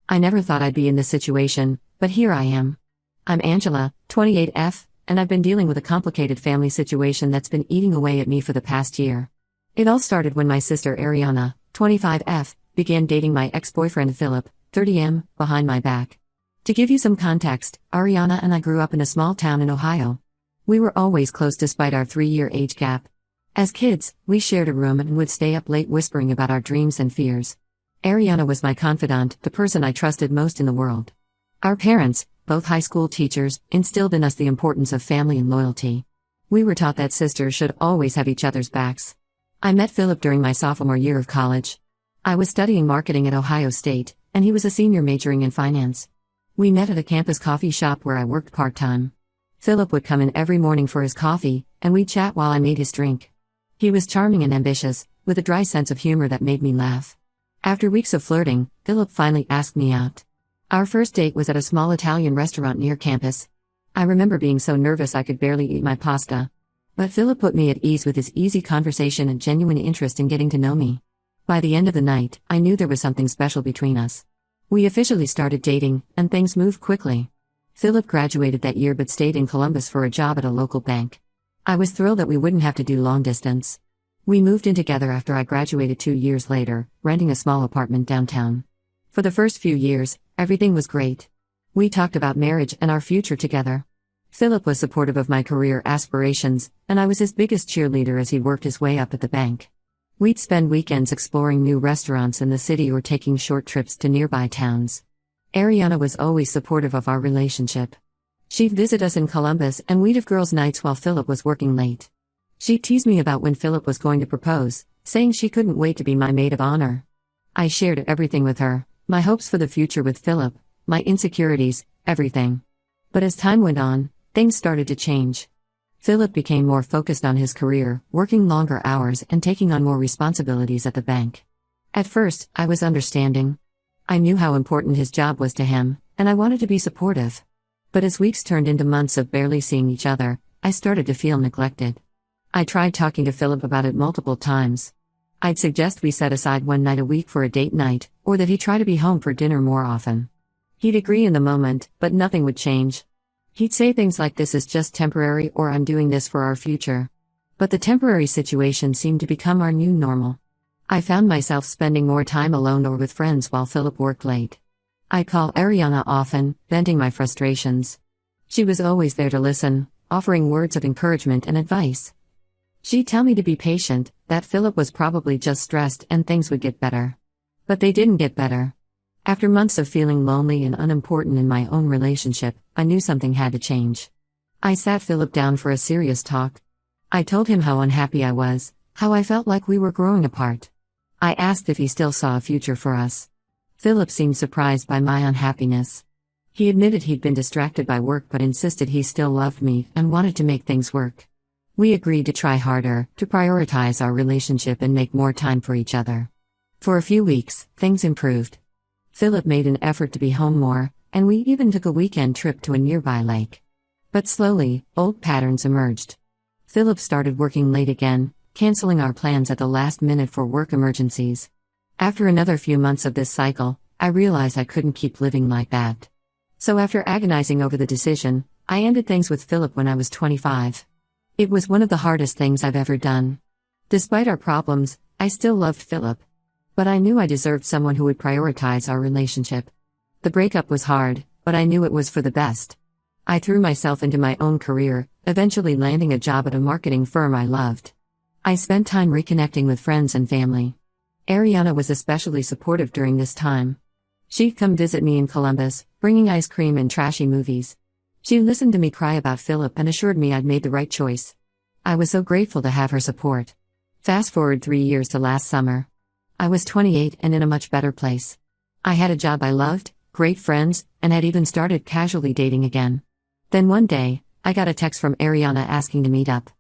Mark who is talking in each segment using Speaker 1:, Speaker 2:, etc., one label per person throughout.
Speaker 1: I never thought I'd be in this situation, but here I am. I'm Angela, 28F, and I've been dealing with a complicated family situation that's been eating away at me for the past year. It all started when my sister Ariana, 25F, began dating my ex-boyfriend Philip, 30M, behind my back. To give you some context, Ariana and I grew up in a small town in Ohio. We were always close despite our 3-year age gap. As kids, we shared a room and would stay up late whispering about our dreams and fears. Ariana was my confidant, the person I trusted most in the world. Our parents, both high school teachers, instilled in us the importance of family and loyalty. We were taught that sisters should always have each other's backs. I met Philip during my sophomore year of college. I was studying marketing at Ohio State, and he was a senior majoring in finance. We met at a campus coffee shop where I worked part-time. Philip would come in every morning for his coffee, and we'd chat while I made his drink. He was charming and ambitious, with a dry sense of humor that made me laugh. After weeks of flirting, Philip finally asked me out. Our first date was at a small Italian restaurant near campus. I remember being so nervous I could barely eat my pasta. But Philip put me at ease with his easy conversation and genuine interest in getting to know me. By the end of the night, I knew there was something special between us. We officially started dating, and things moved quickly. Philip graduated that year but stayed in Columbus for a job at a local bank. I was thrilled that we wouldn't have to do long distance. We moved in together after I graduated 2 years later, renting a small apartment downtown. For the first few years, everything was great. We talked about marriage and our future together. Philip was supportive of my career aspirations, and I was his biggest cheerleader as he worked his way up at the bank. We'd spend weekends exploring new restaurants in the city or taking short trips to nearby towns. Ariana was always supportive of our relationship. She'd visit us in Columbus and we'd have girls' nights while Philip was working late. She'd tease me about when Philip was going to propose, saying she couldn't wait to be my maid of honor. I shared everything with her, my hopes for the future with Philip, my insecurities, everything. But as time went on, things started to change. Philip became more focused on his career, working longer hours and taking on more responsibilities at the bank. At first, I was understanding. I knew how important his job was to him, and I wanted to be supportive. But as weeks turned into months of barely seeing each other, I started to feel neglected. I tried talking to Philip about it multiple times. I'd suggest we set aside one night a week for a date night, or that he try to be home for dinner more often. He'd agree in the moment, but nothing would change. He'd say things like "this is just temporary" or "I'm doing this for our future." But the temporary situation seemed to become our new normal. I found myself spending more time alone or with friends while Philip worked late. I'd call Ariana often, venting my frustrations. She was always there to listen, offering words of encouragement and advice. She'd tell me to be patient, that Philip was probably just stressed and things would get better. But they didn't get better. After months of feeling lonely and unimportant in my own relationship, I knew something had to change. I sat Philip down for a serious talk. I told him how unhappy I was, how I felt like we were growing apart. I asked if he still saw a future for us. Philip seemed surprised by my unhappiness. He admitted he'd been distracted by work but insisted he still loved me and wanted to make things work. We agreed to try harder, to prioritize our relationship and make more time for each other. For a few weeks, things improved. Philip made an effort to be home more, and we even took a weekend trip to a nearby lake. But slowly, old patterns emerged. Philip started working late again, canceling our plans at the last minute for work emergencies. After another few months of this cycle, I realized I couldn't keep living like that. So after agonizing over the decision, I ended things with Philip when I was 25. It was one of the hardest things I've ever done. Despite our problems, I still loved Philip. But I knew I deserved someone who would prioritize our relationship. The breakup was hard, but I knew it was for the best. I threw myself into my own career, eventually landing a job at a marketing firm I loved. I spent time reconnecting with friends and family. Ariana was especially supportive during this time. She'd come visit me in Columbus, bringing ice cream and trashy movies. She listened to me cry about Philip and assured me I'd made the right choice. I was so grateful to have her support. Fast forward 3 years to last summer. I was 28 and in a much better place. I had a job I loved, great friends, and had even started casually dating again. Then one day, I got a text from Ariana asking to meet up.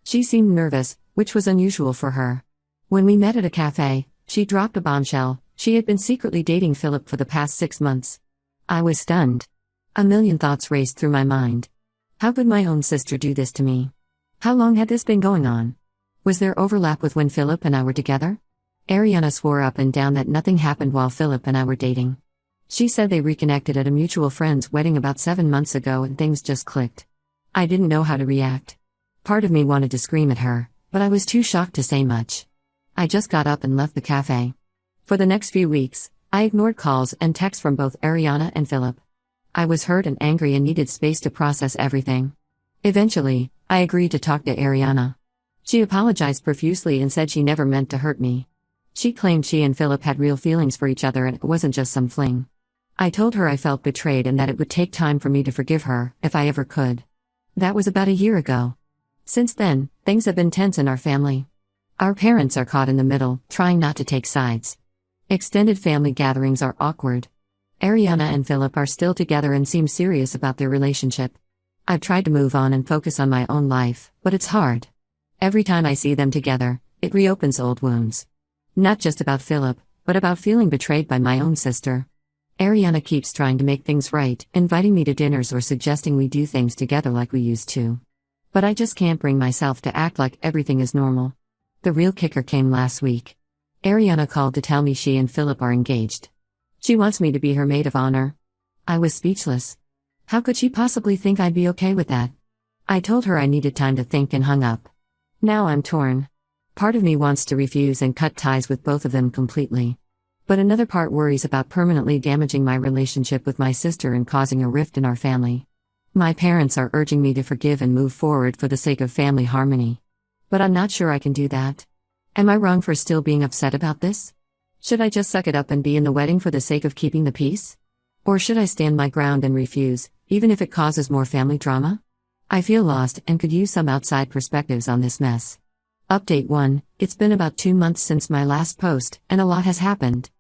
Speaker 1: She seemed nervous, which was unusual for her. When we met at a cafe, she dropped a bombshell: she had been secretly dating Philip for the past 6 months. I was stunned. A million thoughts raced through my mind. How could my own sister do this to me? How long had this been going on? Was there overlap with when Philip and I were together? Ariana swore up and down that nothing happened while Philip and I were dating. She said they reconnected at a mutual friend's wedding about 7 months ago and things just clicked. I didn't know how to react. Part of me wanted to scream at her, but I was too shocked to say much. I just got up and left the cafe. For the next few weeks, I ignored calls and texts from both Ariana and Philip. I was hurt and angry and needed space to process everything. Eventually, I agreed to talk to Ariana. She apologized profusely and said she never meant to hurt me. She claimed she and Philip had real feelings for each other and it wasn't just some fling. I told her I felt betrayed and that it would take time for me to forgive her, if I ever could. That was about a year ago. Since then, things have been tense in our family. Our parents are caught in the middle, trying not to take sides. Extended family gatherings are awkward. Ariana and Philip are still together and seem serious about their relationship. I've tried to move on and focus on my own life, but it's hard. Every time I see them together, it reopens old wounds. Not just about Philip, but about feeling betrayed by my own sister. Ariana keeps trying to make things right, inviting me to dinners or suggesting we do things together like we used to. But I just can't bring myself to act like everything is normal. The real kicker came last week. Ariana called to tell me she and Philip are engaged. She wants me to be her maid of honor. I was speechless. How could she possibly think I'd be okay with that? I told her I needed time to think and hung up. Now I'm torn. Part of me wants to refuse and cut ties with both of them completely. But another part worries about permanently damaging my relationship with my sister and causing a rift in our family. My parents are urging me to forgive and move forward for the sake of family harmony. But I'm not sure I can do that. Am I wrong for still being upset about this? Should I just suck it up and be in the wedding for the sake of keeping the peace? Or should I stand my ground and refuse, even if it causes more family drama? I feel lost and could use some outside perspectives on this mess. Update 1: It's been about 2 months since my last post, and a lot has happened.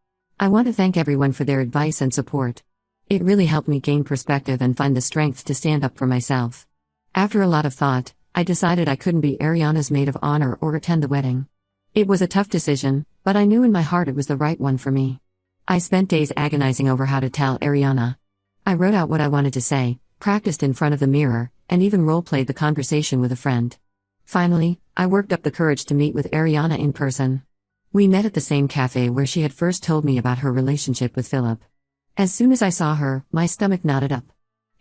Speaker 1: I want to thank everyone for their advice and support. It really helped me gain perspective and find the strength to stand up for myself. After a lot of thought, I decided I couldn't be Ariana's maid of honor or attend the wedding. It was a tough decision, but I knew in my heart it was the right one for me. I spent days agonizing over how to tell Ariana. I wrote out what I wanted to say, practiced in front of the mirror, and even role-played the conversation with a friend. Finally, I worked up the courage to meet with Ariana in person. We met at the same cafe where she had first told me about her relationship with Philip. As soon as I saw her, my stomach knotted up.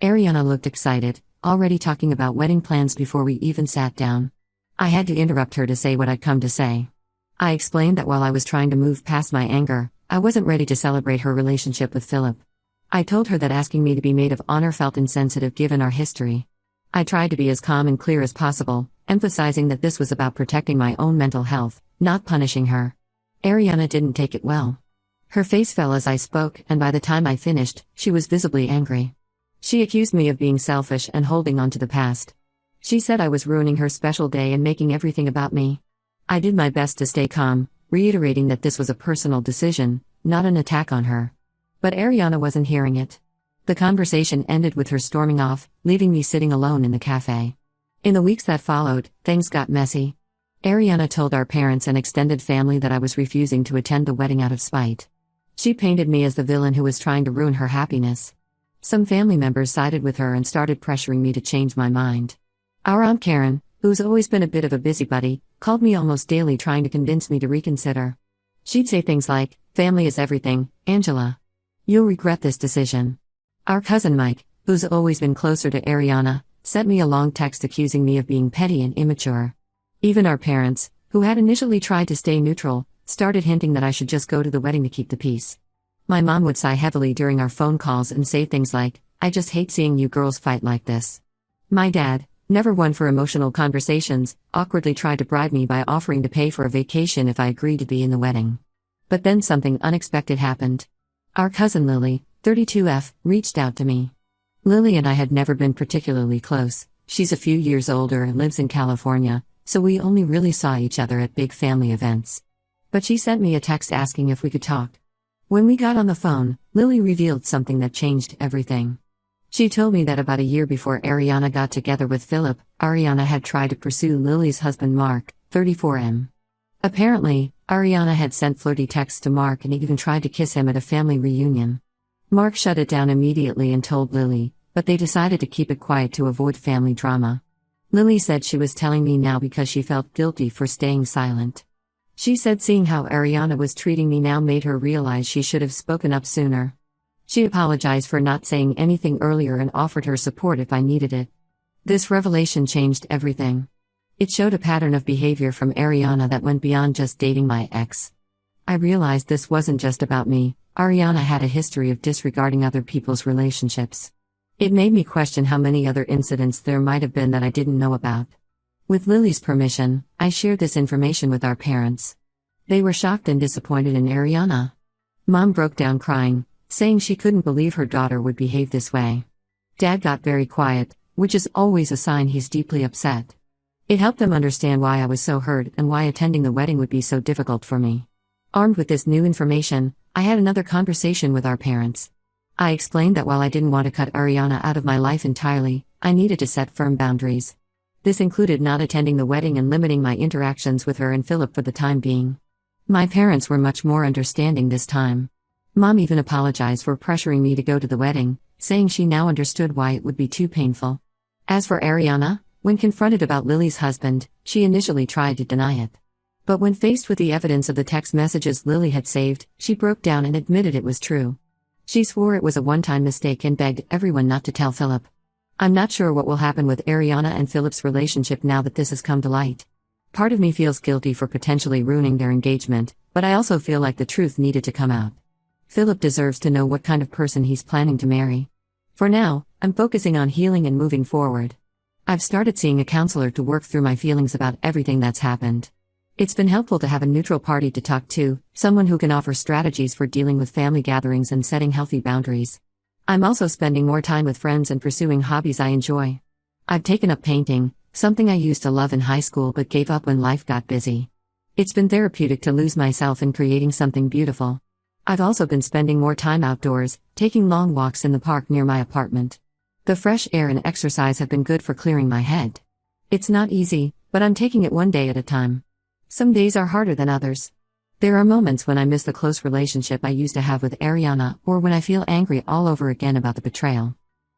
Speaker 1: Ariana looked excited, already talking about wedding plans before we even sat down. I had to interrupt her to say what I'd come to say. I explained that while I was trying to move past my anger, I wasn't ready to celebrate her relationship with Philip. I told her that asking me to be maid of honor felt insensitive given our history. I tried to be as calm and clear as possible, emphasizing that this was about protecting my own mental health, not punishing her. Ariana didn't take it well. Her face fell as I spoke, and by the time I finished, she was visibly angry. She accused me of being selfish and holding on to the past. She said I was ruining her special day and making everything about me. I did my best to stay calm, reiterating that this was a personal decision, not an attack on her. But Ariana wasn't hearing it. The conversation ended with her storming off, leaving me sitting alone in the cafe. In the weeks that followed, things got messy. Ariana told our parents and extended family that I was refusing to attend the wedding out of spite. She painted me as the villain who was trying to ruin her happiness. Some family members sided with her and started pressuring me to change my mind. Our Aunt Karen, who's always been a bit of a busybody, called me almost daily trying to convince me to reconsider. She'd say things like, "Family is everything, Angela. You'll regret this decision." Our cousin Mike, who's always been closer to Ariana, sent me a long text accusing me of being petty and immature. Even our parents, who had initially tried to stay neutral, started hinting that I should just go to the wedding to keep the peace. My mom would sigh heavily during our phone calls and say things like, "I just hate seeing you girls fight like this." My dad, never one for emotional conversations, awkwardly tried to bribe me by offering to pay for a vacation if I agreed to be in the wedding. But then something unexpected happened. Our cousin Lily, 32F, reached out to me. Lily and I had never been particularly close. She's a few years older and lives in California, so we only really saw each other at big family events. But she sent me a text asking if we could talk. When we got on the phone, Lily revealed something that changed everything. She told me that about a year before Ariana got together with Philip, Ariana had tried to pursue Lily's husband Mark, 34M. Apparently, Ariana had sent flirty texts to Mark and even tried to kiss him at a family reunion. Mark shut it down immediately and told Lily, but they decided to keep it quiet to avoid family drama. Lily said she was telling me now because she felt guilty for staying silent. She said seeing how Ariana was treating me now made her realize she should have spoken up sooner. She apologized for not saying anything earlier and offered her support if I needed it. This revelation changed everything. It showed a pattern of behavior from Ariana that went beyond just dating my ex. I realized this wasn't just about me. Ariana had a history of disregarding other people's relationships. It made me question how many other incidents there might have been that I didn't know about. With Lily's permission, I shared this information with our parents. They were shocked and disappointed in Ariana. Mom broke down crying, saying she couldn't believe her daughter would behave this way. Dad got very quiet, which is always a sign he's deeply upset. It helped them understand why I was so hurt and why attending the wedding would be so difficult for me. Armed with this new information, I had another conversation with our parents. I explained that while I didn't want to cut Ariana out of my life entirely, I needed to set firm boundaries. This included not attending the wedding and limiting my interactions with her and Philip for the time being. My parents were much more understanding this time. Mom even apologized for pressuring me to go to the wedding, saying she now understood why it would be too painful. As for Ariana, when confronted about Lily's husband, she initially tried to deny it. But when faced with the evidence of the text messages Lily had saved, she broke down and admitted it was true. She swore it was a one-time mistake and begged everyone not to tell Philip. I'm not sure what will happen with Ariana and Philip's relationship now that this has come to light. Part of me feels guilty for potentially ruining their engagement, but I also feel like the truth needed to come out. Philip deserves to know what kind of person he's planning to marry. For now, I'm focusing on healing and moving forward. I've started seeing a counselor to work through my feelings about everything that's happened. It's been helpful to have a neutral party to talk to, someone who can offer strategies for dealing with family gatherings and setting healthy boundaries. I'm also spending more time with friends and pursuing hobbies I enjoy. I've taken up painting, something I used to love in high school but gave up when life got busy. It's been therapeutic to lose myself in creating something beautiful. I've also been spending more time outdoors, taking long walks in the park near my apartment. The fresh air and exercise have been good for clearing my head. It's not easy, but I'm taking it one day at a time. Some days are harder than others. There are moments when I miss the close relationship I used to have with Ariana, or when I feel angry all over again about the betrayal.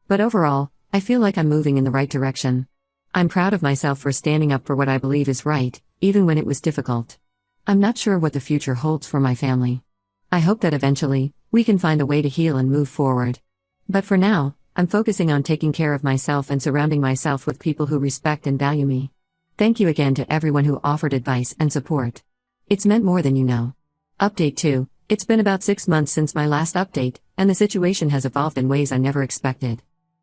Speaker 1: But overall, I feel like I'm moving in the right direction. I'm proud of myself for standing up for what I believe is right, even when it was difficult. I'm not sure what the future holds for my family. I hope that eventually, we can find a way to heal and move forward. But for now, I'm focusing on taking care of myself and surrounding myself with people who respect and value me. Thank you again to everyone who offered advice and support. It's meant more than you know. Update 2. It's been about 6 months since my last update, and the situation has evolved in ways I never expected.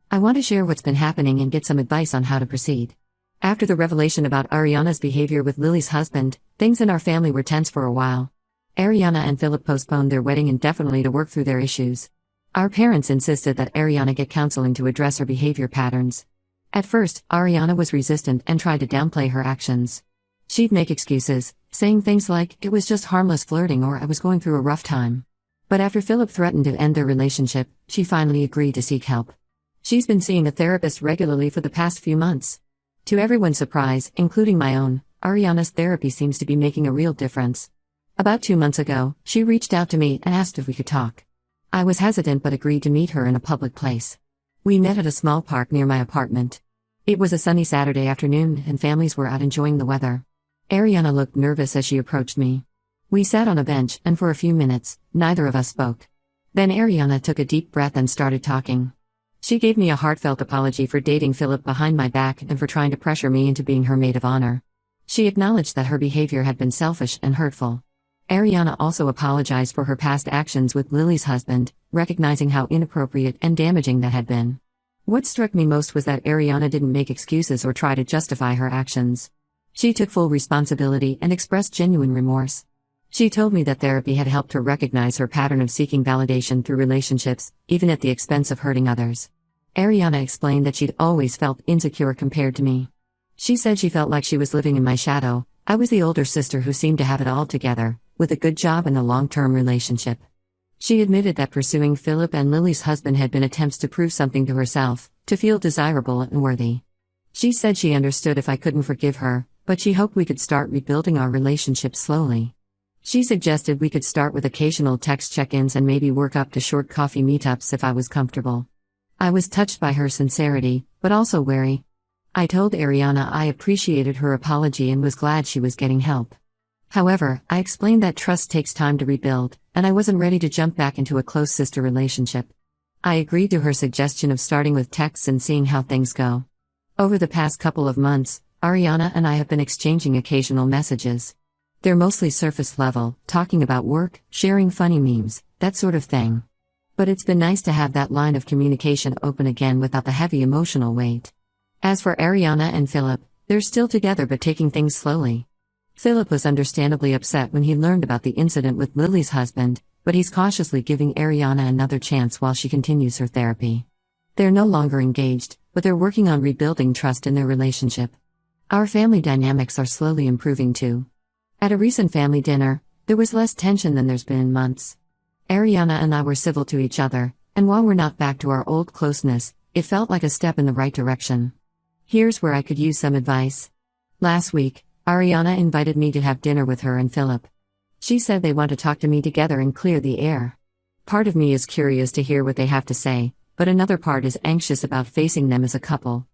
Speaker 1: I want to share what's been happening and get some advice on how to proceed. After the revelation about Ariana's behavior with Lily's husband, things in our family were tense for a while. Ariana and Philip postponed their wedding indefinitely to work through their issues. Our parents insisted that Ariana get counseling to address her behavior patterns. At first, Ariana was resistant and tried to downplay her actions. She'd make excuses, saying things like, "It was just harmless flirting," or "I was going through a rough time." But after Philip threatened to end their relationship, she finally agreed to seek help. She's been seeing a therapist regularly for the past few months. To everyone's surprise, including my own, Ariana's therapy seems to be making a real difference. About 2 months ago, she reached out to me and asked if we could talk. I was hesitant but agreed to meet her in a public place. We met at a small park near my apartment. It was a sunny Saturday afternoon and families were out enjoying the weather. Ariana looked nervous as she approached me. We sat on a bench and for a few minutes, neither of us spoke. Then Ariana took a deep breath and started talking. She gave me a heartfelt apology for dating Philip behind my back and for trying to pressure me into being her maid of honor. She acknowledged that her behavior had been selfish and hurtful. Ariana also apologized for her past actions with Lily's husband, recognizing how inappropriate and damaging that had been. What struck me most was that Ariana didn't make excuses or try to justify her actions. She took full responsibility and expressed genuine remorse. She told me that therapy had helped her recognize her pattern of seeking validation through relationships, even at the expense of hurting others. Ariana explained that she'd always felt insecure compared to me. She said she felt like she was living in my shadow. I was the older sister who seemed to have it all together, with a good job and a long-term relationship. She admitted that pursuing Philip and Lily's husband had been attempts to prove something to herself, to feel desirable and worthy. She said she understood if I couldn't forgive her, but she hoped we could start rebuilding our relationship slowly. She suggested we could start with occasional text check-ins and maybe work up to short coffee meetups if I was comfortable. I was touched by her sincerity, but also wary. I told Ariana I appreciated her apology and was glad she was getting help. However, I explained that trust takes time to rebuild, and I wasn't ready to jump back into a close sister relationship. I agreed to her suggestion of starting with texts and seeing how things go. Over the past couple of months, Ariana and I have been exchanging occasional messages. They're mostly surface level, talking about work, sharing funny memes, that sort of thing. But it's been nice to have that line of communication open again without the heavy emotional weight. As for Ariana and Philip, they're still together but taking things slowly. Philip was understandably upset when he learned about the incident with Lily's husband, but he's cautiously giving Ariana another chance while she continues her therapy. They're no longer engaged, but they're working on rebuilding trust in their relationship. Our family dynamics are slowly improving too. At a recent family dinner, there was less tension than there's been in months. Ariana and I were civil to each other, and while we're not back to our old closeness, it felt like a step in the right direction. Here's where I could use some advice. Last week, Ariana invited me to have dinner with her and Philip. She said they want to talk to me together and clear the air. Part of me is curious to hear what they have to say, but another part is anxious about facing them as a couple.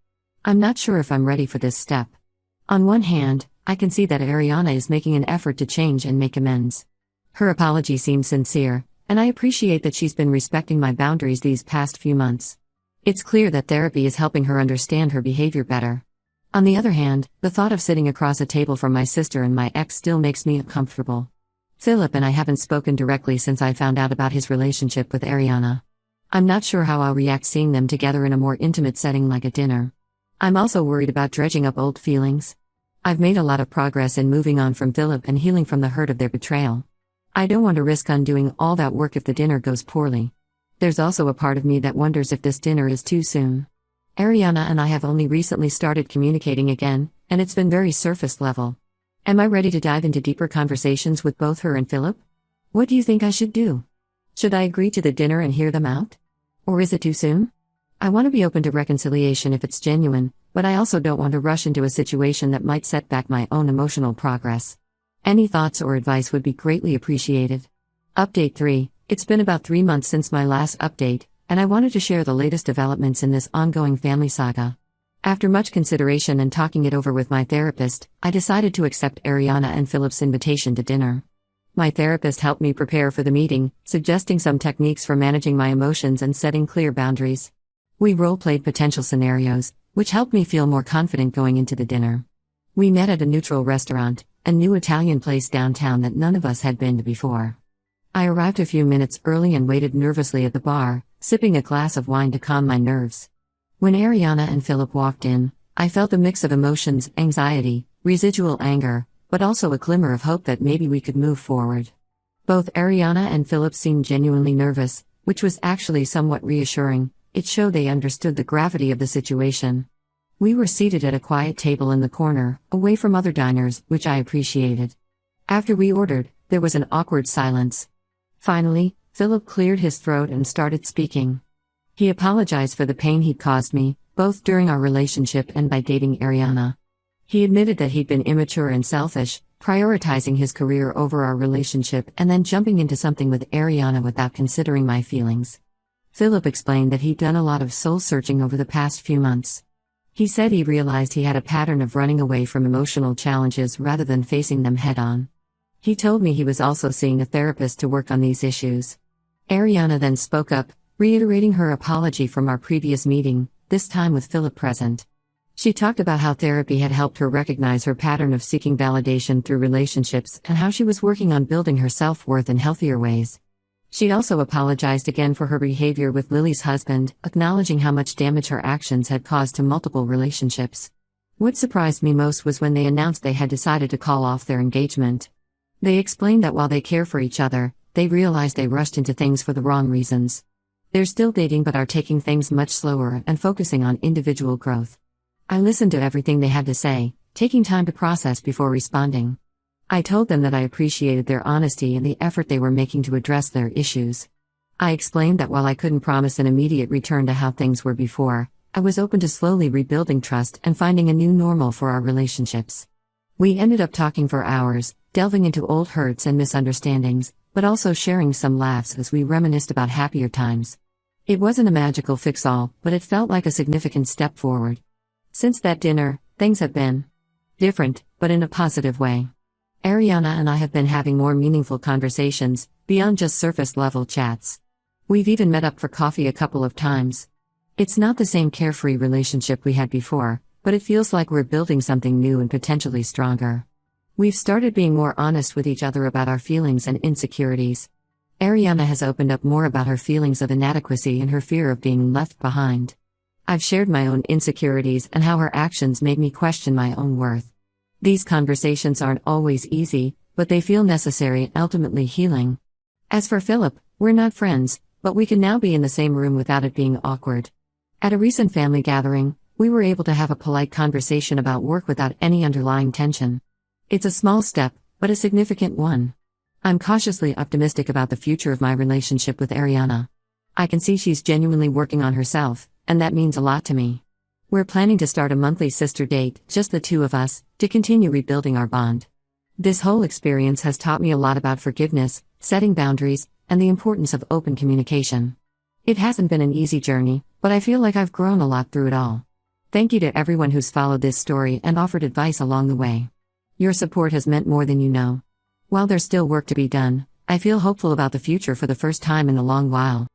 Speaker 1: I'm not sure if I'm ready for this step. On one hand, I can see that Ariana is making an effort to change and make amends. Her apology seems sincere, and I appreciate that she's been respecting my boundaries these past few months. It's clear that therapy is helping her understand her behavior better. On the other hand, the thought of sitting across a table from my sister and my ex still makes me uncomfortable. Philip and I haven't spoken directly since I found out about his relationship with Ariana. I'm not sure how I'll react seeing them together in a more intimate setting like a dinner. I'm also worried about dredging up old feelings. I've made a lot of progress in moving on from Philip and healing from the hurt of their betrayal. I don't want to risk undoing all that work if the dinner goes poorly. There's also a part of me that wonders if this dinner is too soon. Ariana and I have only recently started communicating again, and it's been very surface level. Am I ready to dive into deeper conversations with both her and Philip? What do you think I should do? Should I agree to the dinner and hear them out? Or is it too soon? I want to be open to reconciliation if it's genuine, but I also don't want to rush into a situation that might set back my own emotional progress. Any thoughts or advice would be greatly appreciated. Update 3. It's been about 3 months since my last update, and I wanted to share the latest developments in this ongoing family saga. After much consideration and talking it over with my therapist, I decided to accept Ariana and Philip's invitation to dinner. My therapist helped me prepare for the meeting, suggesting some techniques for managing my emotions and setting clear boundaries. We role-played potential scenarios, which helped me feel more confident going into the dinner. We met at a neutral restaurant, a new Italian place downtown that none of us had been to before. I arrived a few minutes early and waited nervously at the bar, sipping a glass of wine to calm my nerves. When Ariana and Philip walked in, I felt a mix of emotions, anxiety, residual anger, but also a glimmer of hope that maybe we could move forward. Both Ariana and Philip seemed genuinely nervous, which was actually somewhat reassuring. It showed they understood the gravity of the situation. We were seated at a quiet table in the corner, away from other diners, which I appreciated. After we ordered, there was an awkward silence. Finally, Philip cleared his throat and started speaking. He apologized for the pain he'd caused me, both during our relationship and by dating Ariana. He admitted that he'd been immature and selfish, prioritizing his career over our relationship and then jumping into something with Ariana without considering my feelings. Philip explained that he'd done a lot of soul-searching over the past few months. He said he realized he had a pattern of running away from emotional challenges rather than facing them head-on. He told me he was also seeing a therapist to work on these issues. Ariana then spoke up, reiterating her apology from our previous meeting, this time with Philip present. She talked about how therapy had helped her recognize her pattern of seeking validation through relationships and how she was working on building her self-worth in healthier ways. She also apologized again for her behavior with Lily's husband, acknowledging how much damage her actions had caused to multiple relationships. What surprised me most was when they announced they had decided to call off their engagement. They explained that while they care for each other, they realized they rushed into things for the wrong reasons. They're still dating but are taking things much slower and focusing on individual growth. I listened to everything they had to say, taking time to process before responding. I told them that I appreciated their honesty and the effort they were making to address their issues. I explained that while I couldn't promise an immediate return to how things were before, I was open to slowly rebuilding trust and finding a new normal for our relationships. We ended up talking for hours, delving into old hurts and misunderstandings, but also sharing some laughs as we reminisced about happier times. It wasn't a magical fix-all, but it felt like a significant step forward. Since that dinner, things have been different, but in a positive way. Ariana and I have been having more meaningful conversations, beyond just surface-level chats. We've even met up for coffee a couple of times. It's not the same carefree relationship we had before, but it feels like we're building something new and potentially stronger. We've started being more honest with each other about our feelings and insecurities. Ariana has opened up more about her feelings of inadequacy and her fear of being left behind. I've shared my own insecurities and how her actions made me question my own worth. These conversations aren't always easy, but they feel necessary and ultimately healing. As for Philip, we're not friends, but we can now be in the same room without it being awkward. At a recent family gathering, we were able to have a polite conversation about work without any underlying tension. It's a small step, but a significant one. I'm cautiously optimistic about the future of my relationship with Ariana. I can see she's genuinely working on herself, and that means a lot to me. We're planning to start a monthly sister date, just the two of us, to continue rebuilding our bond. This whole experience has taught me a lot about forgiveness, setting boundaries, and the importance of open communication. It hasn't been an easy journey, but I feel like I've grown a lot through it all. Thank you to everyone who's followed this story and offered advice along the way. Your support has meant more than you know. While there's still work to be done, I feel hopeful about the future for the first time in a long while.